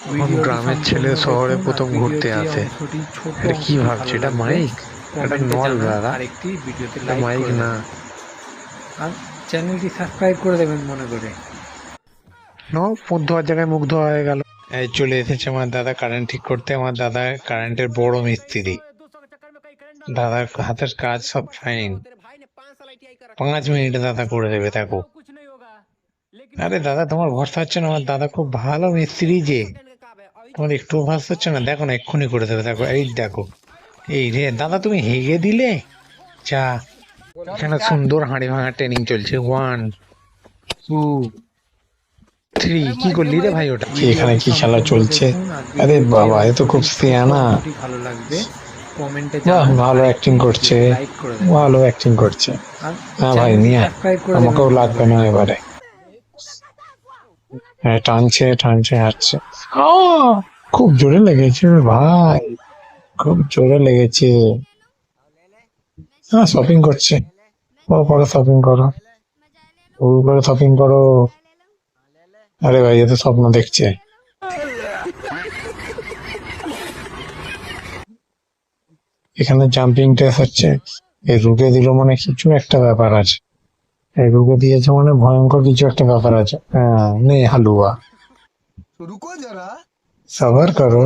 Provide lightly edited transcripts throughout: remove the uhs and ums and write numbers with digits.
এখন গ্রামের ছেলে শহরে প্রথম ঘুরতে আসে। এটা কি ভাবছে? এটা মাইক? এটা নল দাদা, আরেকটি ভিডিওতে এটা লাইক মাইক করে না। দেবেন আর চ্যানেলটি সাবস্ক্রাইব করে দেবেন মনে করে। মুখ ধোয়ার জায়গায় মুখ ধোয়া হয়ে গেল। এই চলে এসেছে আমার দাদা কারেন্ট ঠিক করতে। আমার দাদা কারেন্টের বড় মিস্ত্রি। দাদার হাতের কাজ সব ফাইন। 5 মিনিটে দাদা করে দেবে, দেখো। আরে দাদা, তোমার ভরসা হচ্ছে না? আমার দাদা খুব ভালো মিস্ত্রি যে, তোমার একটু ভরসা হচ্ছে না? দেখো না, এক্ষুনি করে দেবে, দেখো। এই দেখো, এই রে দাদা, তুমি হেগে দিলে। যা, এখানে সুন্দর হাঁড়ি ভাঙা ট্রেনিং চলছে। 1 2 3। কি করলি রে ভাই ওটা? এখানে কি খেলা চলছে? আরে বাবা, এ তো খুব সিয়ানা। ভালো লাগবে কমেন্টে বাহ, ভালো অ্যাক্টিং করছে, লাইক করে দেবেন ভালো অ্যাক্টিং করছে। আর হ্যাঁ ভাই, চ্যানেলটি নিয়ে সাবস্ক্রাইব করে আমাকেও দেবেন লাগবে না এবারে। হ্যাঁ, টানছে টানছে হাঁটছে। খুব জোরে লেগেছে রে ভাই, খুব জোরে লেগেছে। হ্যাঁ, শপিং করছে। ও, করো শপিং করো, ওর করে শপিং করো। আরে ভাই, এ তো স্বপ্ন দেখছে। এখানে জাম্পিং টেস হচ্ছে। এই রুকে দিল মানে কিছু একটা ব্যাপার আছে। এই রুকে দিয়েছে মানে ভয়ঙ্কর কিছু একটা ব্যাপার আছে। হ্যাঁ, নে হালুয়া। तो रुको जरा। সবার করো।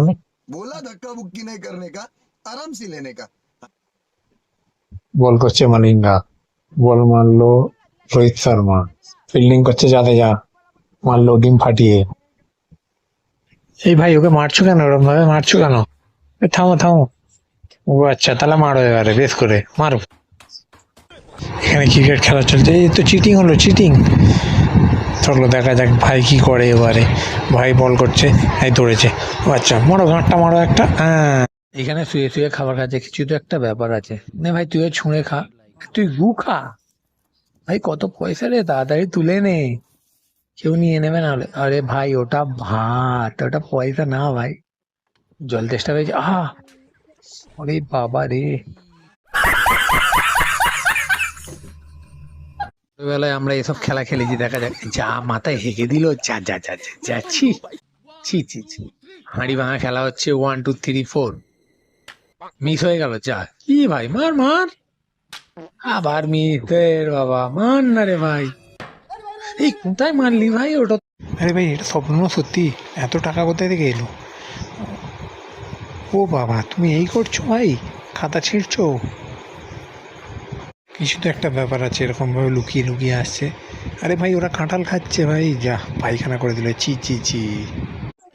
बोला धक्का मुक्की नहीं करने का, आराम से लेने का। বল করছে মালিঙ্গা, বল মারলো রোহিত শর্মা, ফিল্ডিং করছে জাদেজা, মারলো ডিম ফাটিয়ে। এই ভাই, ওকে মারছো কেন? ওরকম ভাবে মারছো কেন? থামো থামো। ও আচ্ছা, তাহলে মারো এবারে, বেশ করে মারো। এখানে ক্রিকেট খেলা চলছে। এই তো চিটিং হলো, চিটিং। চলো দেখা যাক ভাই কি করে এবারে। ভাই বল করছে, এই ধরেছে। ও আচ্ছা, মারো গাঁটটা, মারো একটা। হ্যাঁ, এখানে শুয়ে শুয়ে খাবার খাচ্ছে, কিছু তো একটা ব্যাপার আছে। নে ভাই, তুইও ছুঁড়ে খা। তুই গু খা ভাই। কত পয়সা রে, তাড়াতাড়ি তুলে নে, কেউ নিয়ে নেবে না হলে। আরে ভাই, ওটা ভাত, ওটা পয়সা না ভাই। জল তেষ্টা পেয়েছে। আরে বাবা রে। ছোটবেলায় আমরা এসব খেলা খেলেছি, দেখা যাক। যা মাথায় হেগে দিল, যা যা যা যা, যাচ্ছি। ছি ছি ছি। হাঁড়ি ভাঙা খেলা হচ্ছে, 1 2 3 4। মিস হয়ে গেল, যা। কি ভাই, মার মার। আবার মিস। বাবা, মার না রে ভাই। এই কোথায় মারলি ভাই ওটা? আরে ভাই, এটা স্বপ্ন সত্যি? এত টাকা কোথায় থেকে এলো? ও বাবা, তুমি এই করছো ভাই? খাতা ছিঁড়ছো? কিছু তো একটা ব্যাপার আছে, এরকম ভাবে লুকিয়ে লুকিয়ে আসছে। আরে ভাই, ওরা কাঁঠাল খাচ্ছে ভাই। যা, পায়খানা করে দিল, চি চি চি।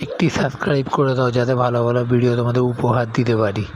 একটি সাবস্ক্রাইব করে দাও, যাতে ভালো ভালো ভিডিও তোমাদের উপহার দিতে পারি।